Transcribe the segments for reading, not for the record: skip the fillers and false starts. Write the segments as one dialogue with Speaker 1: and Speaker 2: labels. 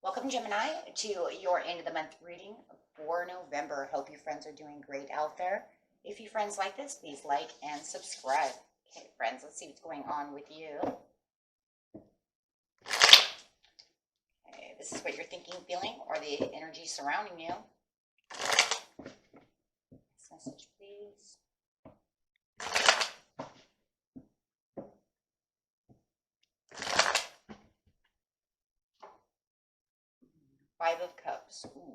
Speaker 1: Welcome, Gemini, to your end of the month reading for November. Hope you friends are doing great out there. If you friends like this, please like and subscribe. Okay, friends, let's see what's going on with you. Okay, this is what you're thinking, feeling, or the energy surrounding you. Next message, please. Five of Cups. Ooh.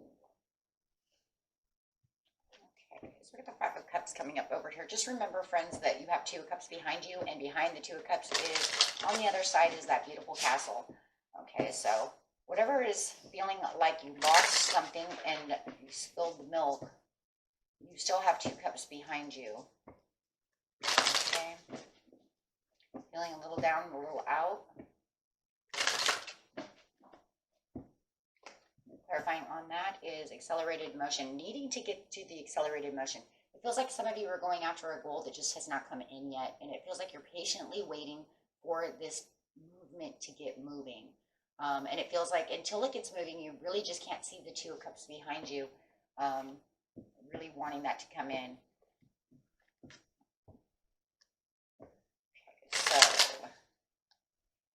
Speaker 1: Okay, so we got the Five of Cups coming up over here. Just remember, friends, that you have Two of Cups behind you, and behind the Two of Cups is, on the other side, is that beautiful castle. Okay, so whatever is feeling like you lost something and you spilled the milk, you still have Two Cups behind you. Okay, feeling a little down, a little out. Clarifying on that is accelerated motion, needing to get to the accelerated motion. It feels like some of you are going after a goal that just has not come in yet, and it feels like you're patiently waiting for this movement to get moving. And it feels like until it gets moving, you really just can't see the Two of Cups behind you, really wanting that to come in. Okay, so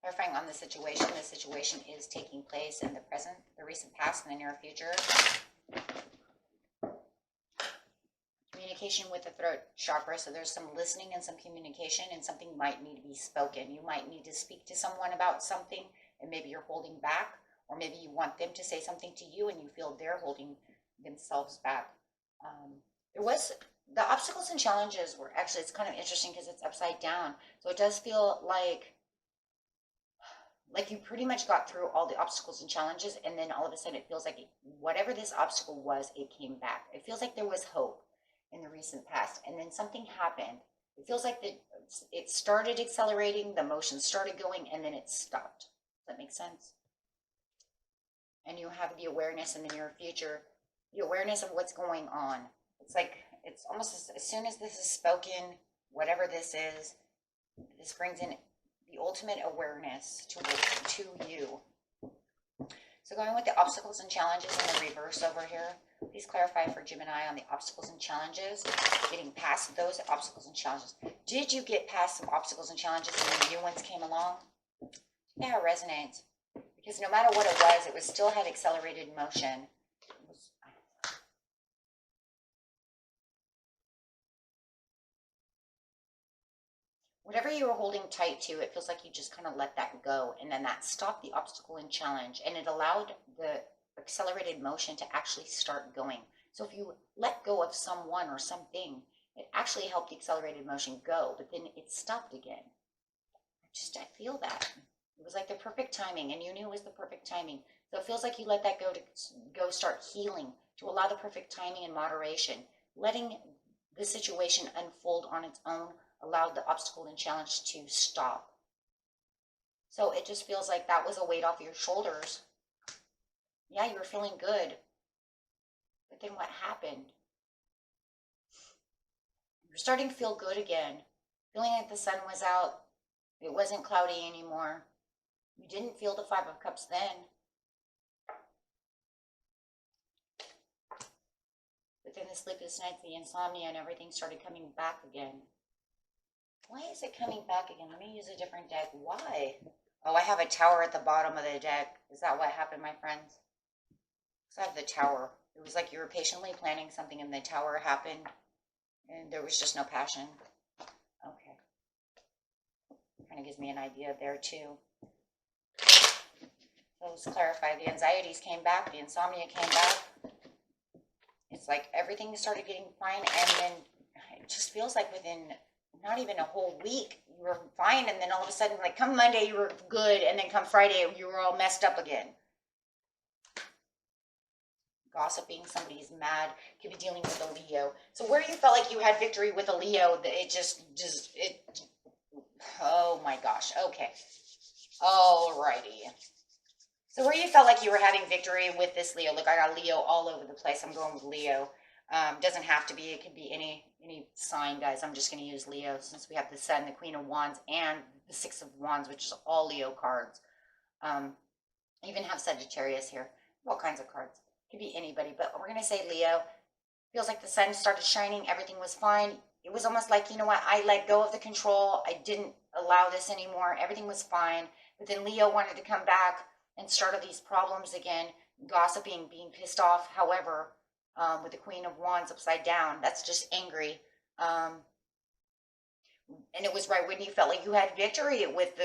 Speaker 1: clarifying on the situation is taking place in the present, the recent past, and the near future. Communication with the throat chakra, so there's some listening and some communication, and something might need to be spoken. You might need to speak to someone about something, and maybe you're holding back, or maybe you want them to say something to you, and you feel they're holding themselves back. There was the obstacles and challenges were actually, it's kind of interesting because it's upside down, so it does feel like you pretty much got through all the obstacles and challenges, and then all of a sudden it feels like whatever this obstacle was, it came back. It feels like there was hope in the recent past, and then something happened. It feels like it started accelerating, the motion started going, and then it stopped. Does that make sense? And you have the awareness in the near future, the awareness of what's going on. It's like, it's almost as soon as this is spoken, whatever this is, this brings in the ultimate awareness to you. So going with the obstacles and challenges in the reverse over here, please clarify for Gemini on the obstacles and challenges, getting past those obstacles and challenges. Did you get past some obstacles and challenges and the new ones came along? Yeah, it resonates. Because no matter what it was still had accelerated motion. Whatever you were holding tight to, it feels like you just kind of let that go. And then that stopped the obstacle and challenge. And it allowed the accelerated motion to actually start going. So if you let go of someone or something, it actually helped the accelerated motion go. But then it stopped again. I feel that. It was like the perfect timing. And you knew it was the perfect timing. So it feels like you let that go to go start healing. To allow the perfect timing and moderation. Letting the situation unfold on its own allowed the obstacle and challenge to stop. So it just feels like that was a weight off your shoulders. Yeah, you were feeling good. But then what happened? You're starting to feel good again. Feeling like the sun was out. It wasn't cloudy anymore. You didn't feel the Five of Cups then. But then the sleepless nights, the insomnia, and everything started coming back again. Why is it coming back again? Let me use a different deck. Why? Oh, I have a tower at the bottom of the deck. Is that what happened, my friends? So I have the tower. It was like you were patiently planning something and the tower happened and there was just no passion. Okay. Kind of gives me an idea there too. So let's clarify. The anxieties came back. The insomnia came back. It's like everything started getting fine, and then it just feels like within not even a whole week, you were fine, and then all of a sudden, like come Monday, you were good, and then come Friday, you were all messed up again. Gossiping, somebody's mad, could be dealing with a Leo. So where you felt like you had victory with a Leo, oh my gosh, okay. Alrighty. So where you felt like you were having victory with this Leo, look, I got Leo all over the place. I'm going with Leo. Doesn't have to be. It could be any sign, guys. I'm just going to use Leo since we have the Sun, the Queen of Wands, and the Six of Wands, which is all Leo cards. I even have Sagittarius here. All kinds of cards. Could be anybody, but we're going to say Leo. Feels like the sun started shining. Everything was fine. It was almost like, you know what? I let go of the control. I didn't allow this anymore. Everything was fine. But then Leo wanted to come back and start all these problems again. Gossiping, being pissed off. However, with the Queen of Wands upside down, that's just angry. And it was right when you felt like you had victory with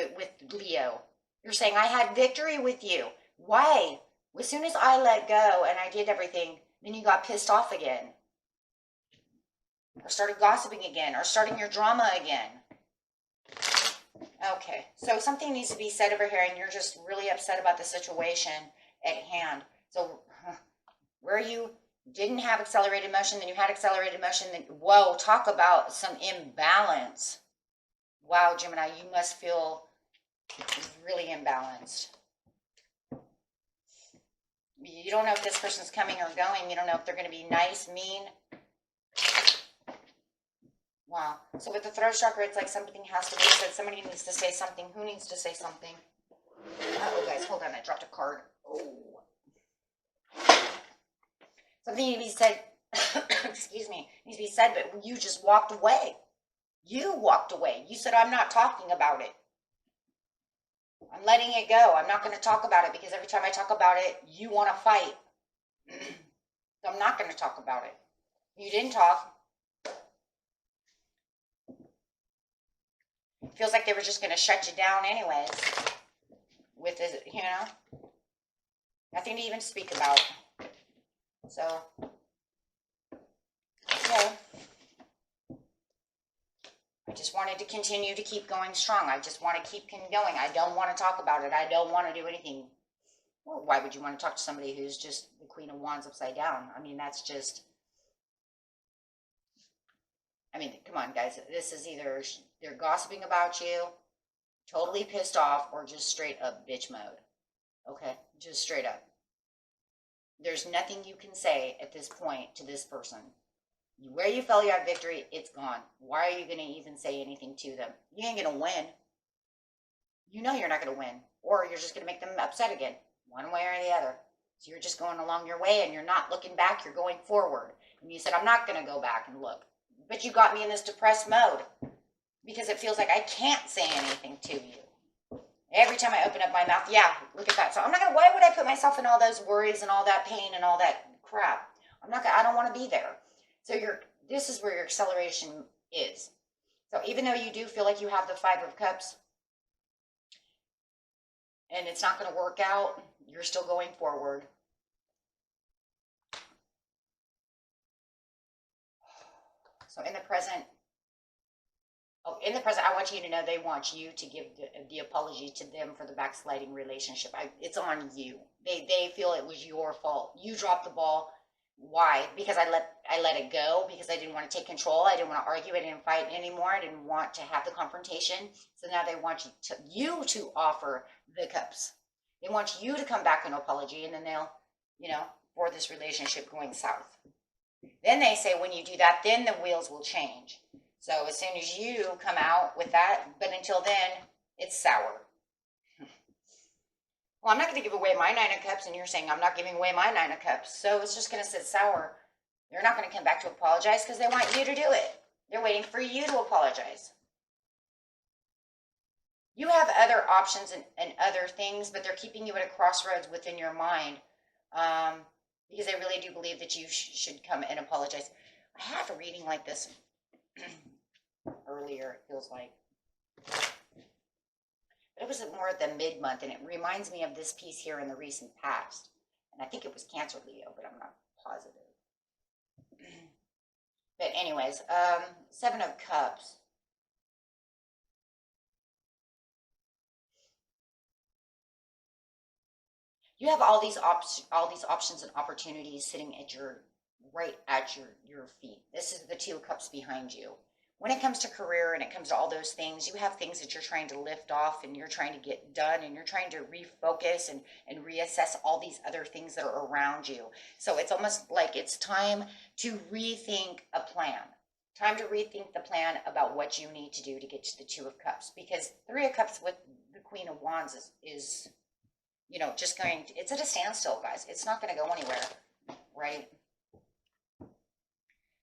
Speaker 1: Leo. You're saying, I had victory with you. Why? As soon as I let go and I did everything, then you got pissed off again. Or started gossiping again. Or starting your drama again. Okay, so something needs to be said over here, and you're just really upset about the situation at hand. So, where you didn't have accelerated motion, then you had accelerated motion, then, whoa, talk about some imbalance. Wow, Gemini, you must feel really imbalanced. You don't know if this person's coming or going. You don't know if they're going to be nice, mean. Wow. So with the throat chakra, it's like something has to be said. Somebody needs to say something. Who needs to say something? Uh-oh, guys, hold on. I dropped a card. Oh. Something needs to be said. Excuse me. Needs to be said, but you just walked away. You walked away. You said, I'm not talking about it. I'm letting it go. I'm not going to talk about it because every time I talk about it, you want to fight. So I'm not going to talk about it. You didn't talk. Feels like they were just going to shut you down anyways. With it, you know, nothing to even speak about. So, okay. I just wanted to continue to keep going strong. I just want to keep going. I don't want to talk about it. I don't want to do anything. Well, why would you want to talk to somebody who's just the Queen of Wands upside down? I mean, that's just... I mean, come on, guys. This is either they're gossiping about you, totally pissed off, or just straight up bitch mode. Okay? Just straight up. There's nothing you can say at this point to this person. Where you felt you had victory, it's gone. Why are you going to even say anything to them? You ain't going to win. You know you're not going to win. Or you're just going to make them upset again. One way or the other. So you're just going along your way and you're not looking back. You're going forward. And you said, I'm not going to go back and look. But you got me in this depressed mode. Because it feels like I can't say anything to you. Every time I open up my mouth, yeah, look at that. So I'm not going to, why would I put myself in all those worries and all that pain and all that crap? I'm not going to, I don't want to be there. So this is where your acceleration is. So even though you do feel like you have the Five of Cups and it's not going to work out, you're still going forward. So in the present, I want you to know they want you to give the apology to them for the backsliding relationship. It's on you. They feel it was your fault. You dropped the ball. Why? Because I let it go, because I didn't want to take control. I didn't want to argue. I didn't fight anymore. I didn't want to have the confrontation. So now they want you to offer the cups. They want you to come back and apology, and then they'll, for this relationship going south. Then they say when you do that, then the wheels will change. So as soon as you come out with that, but until then, it's sour. Well, I'm not going to give away my Nine of Cups, and you're saying I'm not giving away my Nine of Cups. So it's just going to sit sour. They're not going to come back to apologize because they want you to do it. They're waiting for you to apologize. You have other options and other things, but they're keeping you at a crossroads within your mind because they really do believe that you should come and apologize. I had a reading like this earlier, it feels like. It was more at the mid-month, and it reminds me of this piece here in the recent past. And I think it was Cancer Leo, but I'm not positive. But anyways, Seven of Cups. You have all these options and opportunities sitting at right at your feet. This is the Two of Cups behind you. When it comes to career and it comes to all those things, you have things that you're trying to lift off and you're trying to get done and you're trying to refocus and reassess all these other things that are around you. So it's almost like it's time to rethink a plan. Time to rethink the plan about what you need to do to get to the Two of Cups. Because Three of Cups with the Queen of Wands is you know, just going, it's at a standstill, guys. It's not going to go anywhere, right?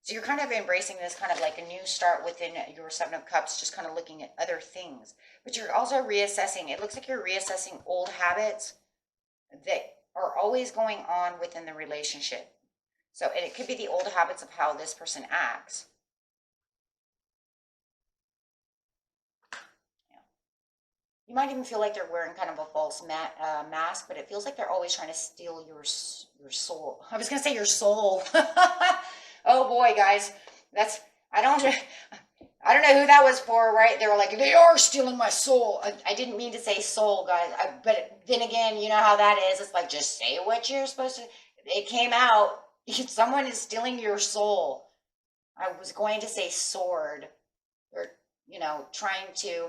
Speaker 1: So you're kind of embracing this kind of like a new start within your Seven of Cups, just kind of looking at other things. But you're also reassessing. It looks like you're reassessing old habits that are always going on within the relationship. So, and it could be the old habits of how this person acts. Yeah. You might even feel like they're wearing kind of a false mask, but it feels like they're always trying to steal your soul. I was going to say your soul. Oh boy, guys, that's, I don't know who that was for, right? They were like, they are stealing my soul. I didn't mean to say soul, guys. But then again, you know how that is. It's like, just say what you're supposed to. It came out. Someone is stealing your soul. I was going to say sword. Or, you know, trying to,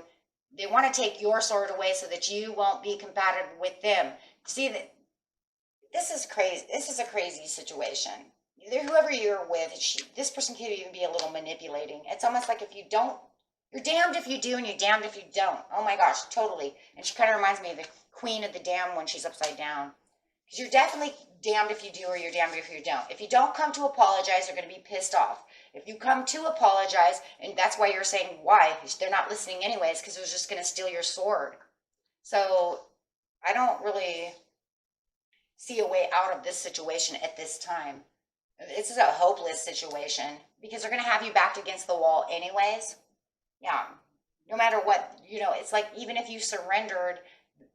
Speaker 1: they want to take your sword away so that you won't be compatible with them. See, this is crazy. This is a crazy situation. Whoever you're with, this person could even be a little manipulating. It's almost like if you don't, you're damned if you do and you're damned if you don't. Oh my gosh, totally. And she kind of reminds me of the queen of the dam when she's upside down. Because you're definitely damned if you do or you're damned if you don't. If you don't come to apologize, they're going to be pissed off. If you come to apologize, and that's why you're saying why, they're not listening anyways, because it was just going to steal your sword. So I don't really see a way out of this situation at this time. This is a hopeless situation because they're going to have you backed against the wall anyways. Yeah. No matter what, you know, it's like even if you surrendered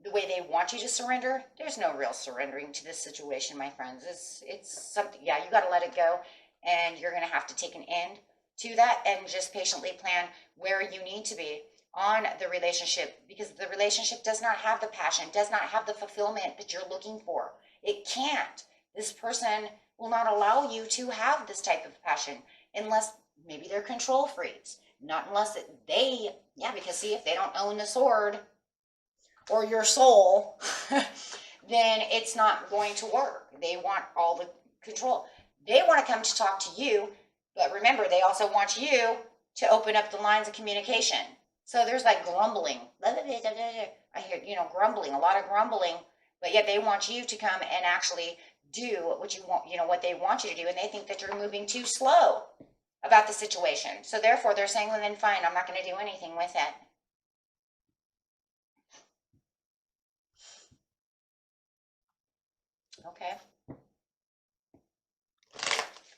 Speaker 1: the way they want you to surrender, there's no real surrendering to this situation, my friends. It's something, yeah, you got to let it go, and you're going to have to take an end to that and just patiently plan where you need to be on the relationship, because the relationship does not have the passion, does not have the fulfillment that you're looking for. It can't. This person will not allow you to have this type of passion unless maybe they're control freaks. Not unless they, yeah, because see, if they don't own the sword or your soul, then it's not going to work. They want all the control. They want to come to talk to you, but remember, they also want you to open up the lines of communication. So there's like grumbling. I hear, you know, grumbling, a lot of grumbling, but yet they want you to come and actually do what you want, you know, what they want you to do, and they think that you're moving too slow about the situation. So therefore they're saying, well, then fine, I'm not going to do anything with it. Okay.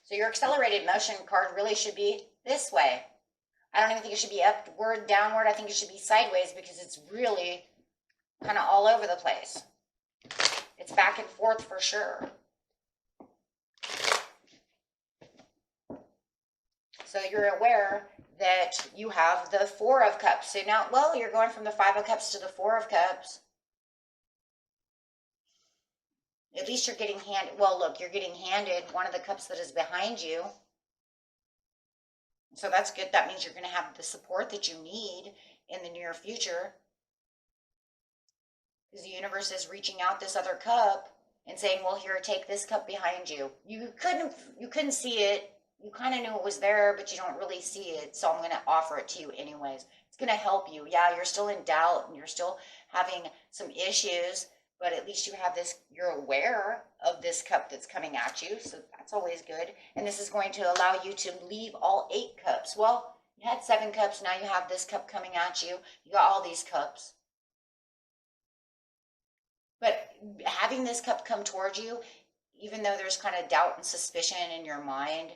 Speaker 1: So your accelerated motion card really should be this way. I don't even think it should be upward, downward. I think it should be sideways because it's really kind of all over the place. It's back and forth for sure. So you're aware that you have the Four of Cups. So now, well, you're going from the Five of Cups to the Four of Cups. At least you're getting handed, well, look, you're getting handed one of the cups that is behind you. So that's good. That means you're going to have the support that you need in the near future. Because the universe is reaching out this other cup and saying, well, here, take this cup behind you. You couldn't see it. You kind of knew it was there, but you don't really see it. So I'm going to offer it to you anyways. It's going to help you. Yeah, you're still in doubt and you're still having some issues, but at least you have this, you're aware of this cup that's coming at you. So that's always good. And this is going to allow you to leave all 8 cups. Well, you had 7 cups. Now you have this cup coming at you. You got all these cups. But having this cup come towards you, even though there's kind of doubt and suspicion in your mind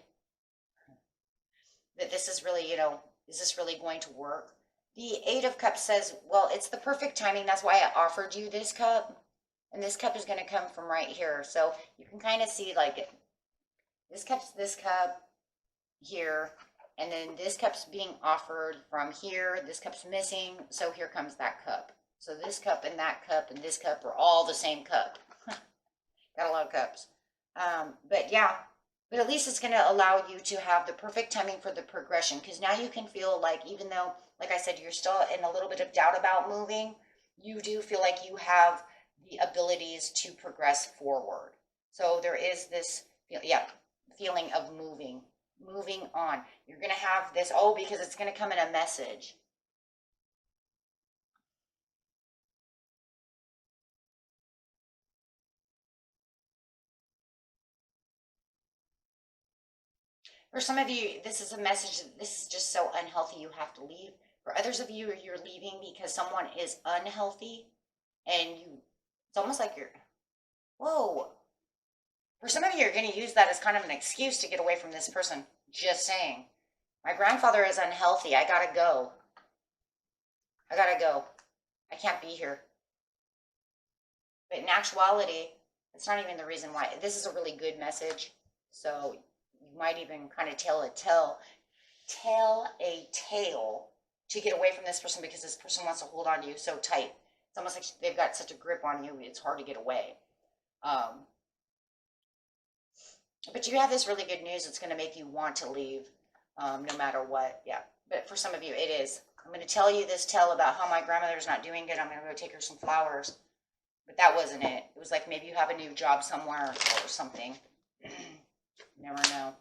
Speaker 1: that this is really, you know, is this really going to work? The 8 of Cups says, well, it's the perfect timing. That's why I offered you this cup. And this cup is going to come from right here. So you can kind of see like this cup here. And then this cup's being offered from here. This cup's missing. So here comes that cup. So this cup and that cup and this cup are all the same cup. Got a lot of cups. But yeah, but at least it's going to allow you to have the perfect timing for the progression. Because now you can feel like, even though, like I said, you're still in a little bit of doubt about moving, you do feel like you have the abilities to progress forward. So there is this, yeah, feeling of moving on. You're going to have this, oh, because it's going to come in a message. For some of you, this is a message. This is just so unhealthy. You have to leave. For others of you, you're leaving because someone is unhealthy, and it's almost like you're, whoa. For some of you, you're going to use that as kind of an excuse to get away from this person. Just saying. My grandfather is unhealthy. I gotta go. I gotta go. I can't be here. But in actuality, it's not even the reason why. This is a really good message. So you might even kind of tell a tale to get away from this person, because this person wants to hold on to you so tight. It's almost like they've got such a grip on you, it's hard to get away. But you have this really good news that's going to make you want to leave, no matter what. Yeah. But for some of you, it is. I'm going to tell you this tale about how my grandmother's not doing good. I'm going to go take her some flowers. But that wasn't it. It was like maybe you have a new job somewhere or something. Never know.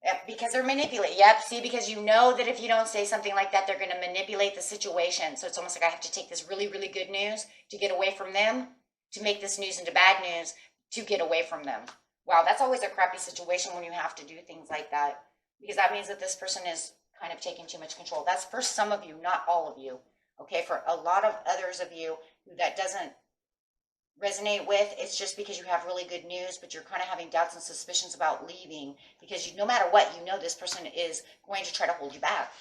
Speaker 1: Yep, because they're manipulating. Yep, see, because you know that if you don't say something like that, they're going to manipulate the situation. So it's almost like I have to take this really, really good news to get away from them, to make this news into bad news, to get away from them. Wow, that's always a crappy situation when you have to do things like that, because that means that this person is kind of taking too much control. That's for some of you, not all of you. Okay, for a lot of others of you who that doesn't resonate with, it's just because you have really good news, but you're kind of having doubts and suspicions about leaving, because no matter what, you know this person is going to try to hold you back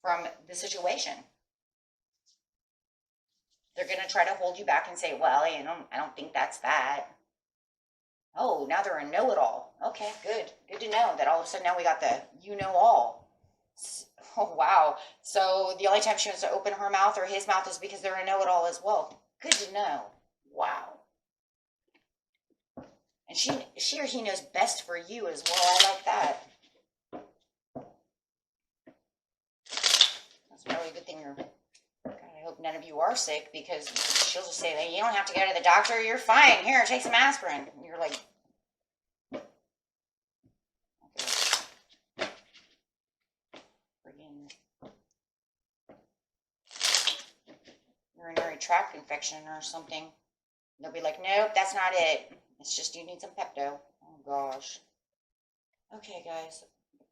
Speaker 1: from the situation. They're going to try to hold you back and say, well, I don't think that's that. Oh, now they're a know-it-all. Okay, good. Good to know that all of a sudden now we got the you-know-all. Oh, wow. So the only time she wants to open her mouth or his mouth is because they're a know-it-all as well. Good to know. Wow. And she or he knows best for you as well. I like that. That's a really good thing. God, I hope none of you are sick, because she'll just say that you don't have to go to the doctor. You're fine. Here, take some aspirin. And you're like, okay. Friggin' urinary tract infection or something. They'll be like, nope, that's not it. It's just you need some Pepto. Oh, gosh. Okay, guys.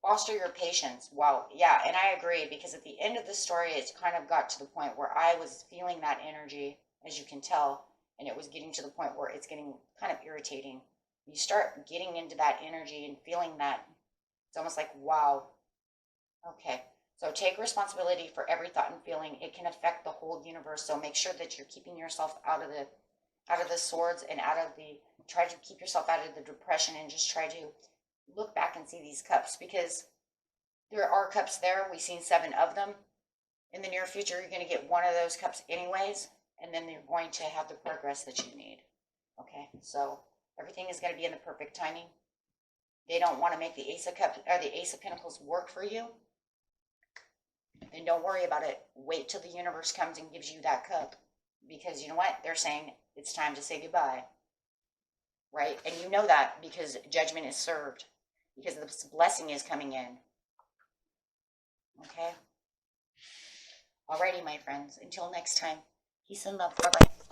Speaker 1: Foster your patience. Wow. Yeah, and I agree, because at the end of the story, it's kind of got to the point where I was feeling that energy, as you can tell, and it was getting to the point where it's getting kind of irritating. You start getting into that energy and feeling that. It's almost like, wow. Okay. So take responsibility for every thought and feeling. It can affect the whole universe. So make sure that you're keeping yourself out of the swords, and try to keep yourself out of the depression, and just try to look back and see these cups, because there are cups there. We've seen 7 of them. In the near future, you're going to get one of those cups anyways, and then you're going to have the progress that you need. Okay, so everything is going to be in the perfect timing. They don't want to make the Ace of Cups or the Ace of Pentacles work for you. Then don't worry about it. Wait till the universe comes and gives you that cup, because you know what? They're saying it's time to say goodbye. Right? And you know that because judgment is served, because the blessing is coming in. Okay? Alrighty, my friends. Until next time, peace and love. Bye-bye.